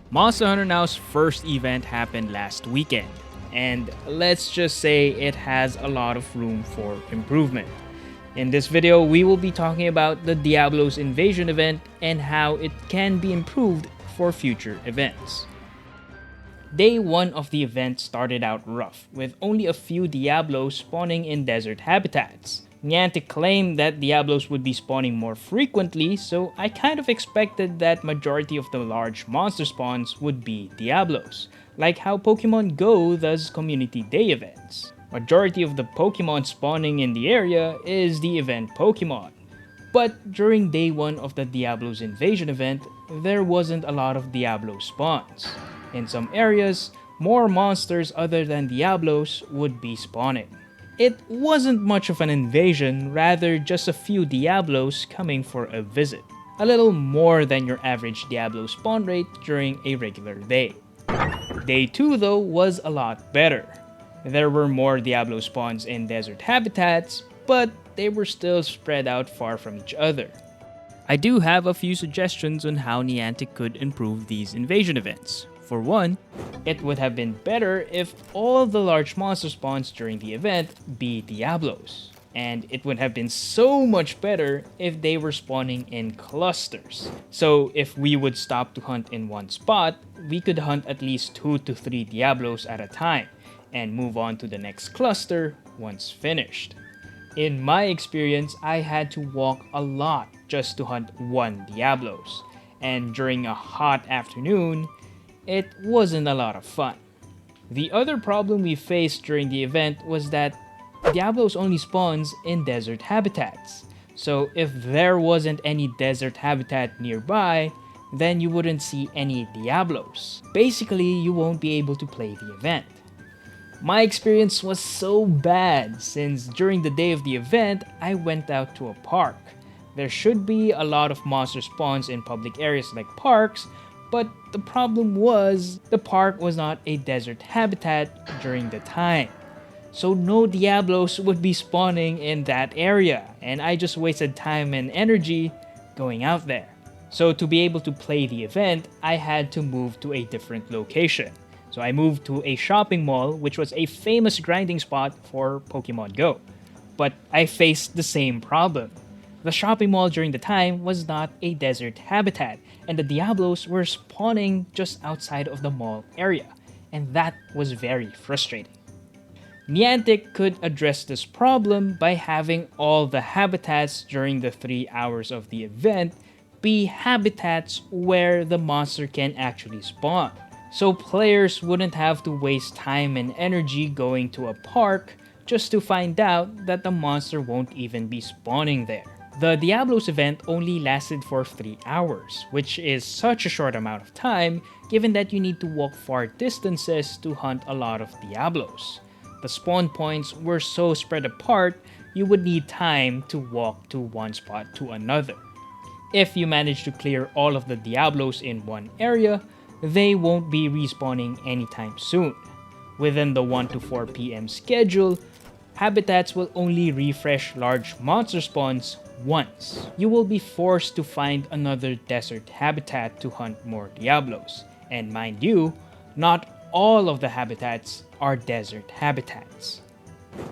Monster Hunter Now's first event happened last weekend, and let's just say it has a lot of room for improvement. In this video, we will be talking about the Diablos invasion event and how it can be improved for future events. Day 1 of the event started out rough, with only a few Diablos spawning in desert habitats. Niantic claimed that Diablos would be spawning more frequently, so I kind of expected that majority of the large monster spawns would be Diablos, like how Pokemon Go does community day events. Majority of the Pokemon spawning in the area is the event Pokemon. But during day 1 of the Diablos invasion event, there wasn't a lot of Diablo spawns. In some areas, more monsters other than Diablos would be spawning. It wasn't much of an invasion, rather just a few Diablos coming for a visit. A little more than your average Diablo spawn rate during a regular day. Day 2 though was a lot better. There were more Diablo spawns in desert habitats, but they were still spread out far from each other. I do have a few suggestions on how Niantic could improve these invasion events. For one, it would have been better if all the large monster spawns during the event be Diablos. And it would have been so much better if they were spawning in clusters. So if we would stop to hunt in one spot, we could hunt at least 2 to 3 Diablos at a time and move on to the next cluster once finished. In my experience, I had to walk a lot just to hunt one Diablos. And during a hot afternoon, it wasn't a lot of fun. The other problem we faced during the event was that Diablos only spawns in desert habitats. So if there wasn't any desert habitat nearby, then you wouldn't see any Diablos. Basically, you won't be able to play the event. My experience was so bad since during the day of the event, I went out to a park. There should be a lot of monster spawns in public areas like parks, but the problem was, the park was not a desert habitat during the time. So no Diablos would be spawning in that area, and I just wasted time and energy going out there. So to be able to play the event, I had to move to a different location. So I moved to a shopping mall, which was a famous grinding spot for Pokemon Go. But I faced the same problem. The shopping mall during the time was not a desert habitat, and the Diablos were spawning just outside of the mall area, and that was very frustrating. Niantic could address this problem by having all the habitats during the 3 hours of the event be habitats where the monster can actually spawn. So players wouldn't have to waste time and energy going to a park just to find out that the monster won't even be spawning there. The Diablos event only lasted for 3 hours, which is such a short amount of time given that you need to walk far distances to hunt a lot of Diablos. The spawn points were so spread apart, you would need time to walk to one spot to another. If you manage to clear all of the Diablos in one area, they won't be respawning anytime soon. Within the 1 to 4 p.m. schedule, habitats will only refresh large monster spawns once. You will be forced to find another desert habitat to hunt more Diablos. And mind you, not all of the habitats are desert habitats.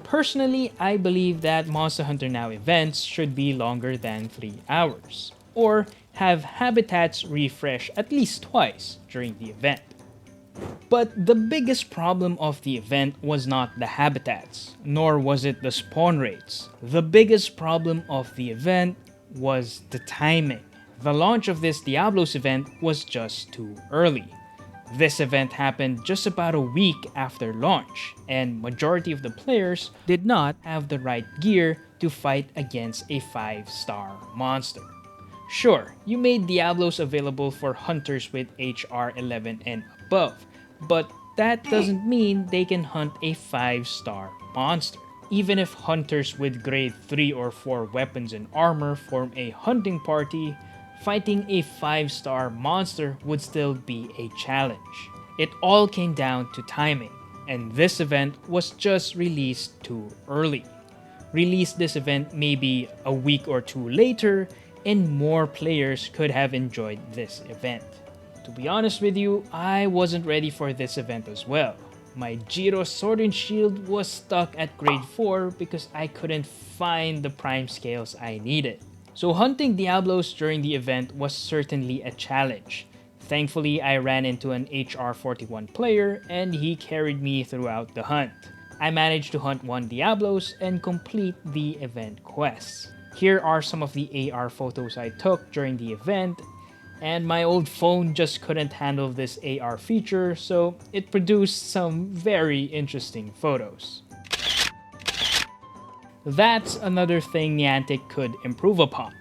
Personally, I believe that Monster Hunter Now events should be longer than 3 hours, or have habitats refresh at least twice during the event. But the biggest problem of the event was not the habitats, nor was it the spawn rates. The biggest problem of the event was the timing. The launch of this Diablos event was just too early. This event happened just about a week after launch, and majority of the players did not have the right gear to fight against a 5-star monster. Sure, you made Diablos available for hunters with HR 11 and above, but that doesn't mean they can hunt a 5-star monster. Even if hunters with grade 3 or 4 weapons and armor form a hunting party, fighting a 5-star monster would still be a challenge. It all came down to timing, and this event was just released too early. Release this event maybe a week or two later, and more players could have enjoyed this event. To be honest with you, I wasn't ready for this event as well. My Jiro's Sword and Shield was stuck at grade 4 because I couldn't find the prime scales I needed. So hunting Diablos during the event was certainly a challenge. Thankfully, I ran into an HR41 player and he carried me throughout the hunt. I managed to hunt 1 Diablos and complete the event quests. Here are some of the AR photos I took during the event, and my old phone just couldn't handle this AR feature, so it produced some very interesting photos. That's another thing Niantic could improve upon: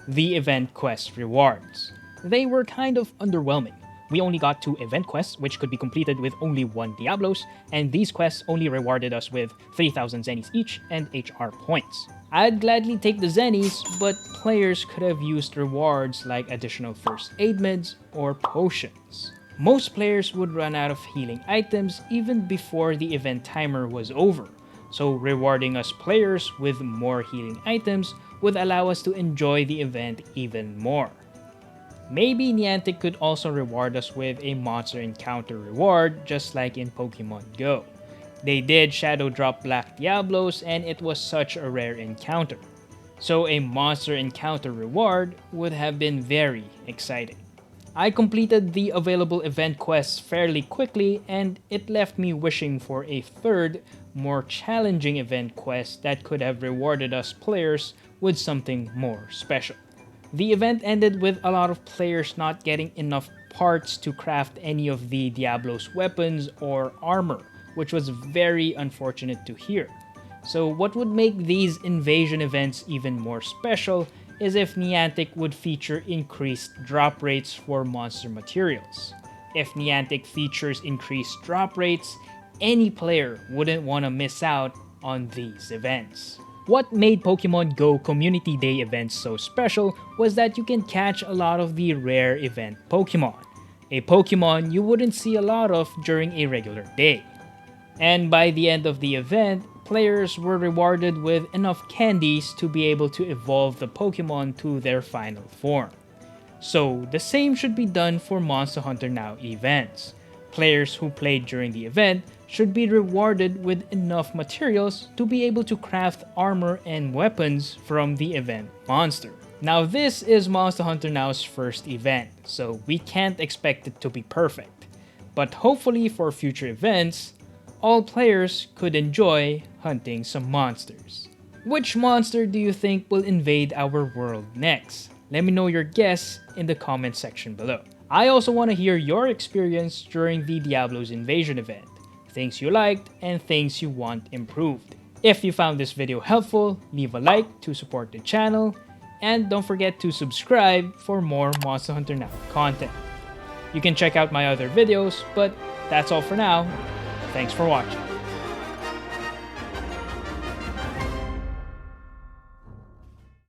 the event quest rewards. They were kind of underwhelming. We only got 2 event quests, which could be completed with only 1 Diablos, and these quests only rewarded us with 3,000 zennies each and HR points. I'd gladly take the zennies, but players could have used rewards like additional first aid meds or potions. Most players would run out of healing items even before the event timer was over, so rewarding us players with more healing items would allow us to enjoy the event even more. Maybe Niantic could also reward us with a monster encounter reward, just like in Pokemon Go. They did Shadow Drop Black Diablos and it was such a rare encounter. So a monster encounter reward would have been very exciting. I completed the available event quests fairly quickly and it left me wishing for a third, more challenging event quest that could have rewarded us players with something more special. The event ended with a lot of players not getting enough parts to craft any of the Diablos weapons or armor, which was very unfortunate to hear. So what would make these invasion events even more special is if Niantic would feature increased drop rates for monster materials. If Niantic features increased drop rates, any player wouldn't want to miss out on these events. What made Pokemon Go Community Day events so special was that you can catch a lot of the rare event Pokemon, a Pokemon you wouldn't see a lot of during a regular day. And by the end of the event, players were rewarded with enough candies to be able to evolve the Pokemon to their final form. So the same should be done for Monster Hunter Now events. Players who played during the event should be rewarded with enough materials to be able to craft armor and weapons from the event monster. Now this is Monster Hunter Now's first event, so we can't expect it to be perfect. But hopefully for future events, all players could enjoy hunting some monsters. Which monster do you think will invade our world next? Let me know your guess in the comment section below. I also want to hear your experience during the Diablos invasion event, things you liked and things you want improved. If you found this video helpful, leave a like to support the channel, and don't forget to subscribe for more Monster Hunter Now content. You can check out my other videos, but that's all for now. Thanks for watching.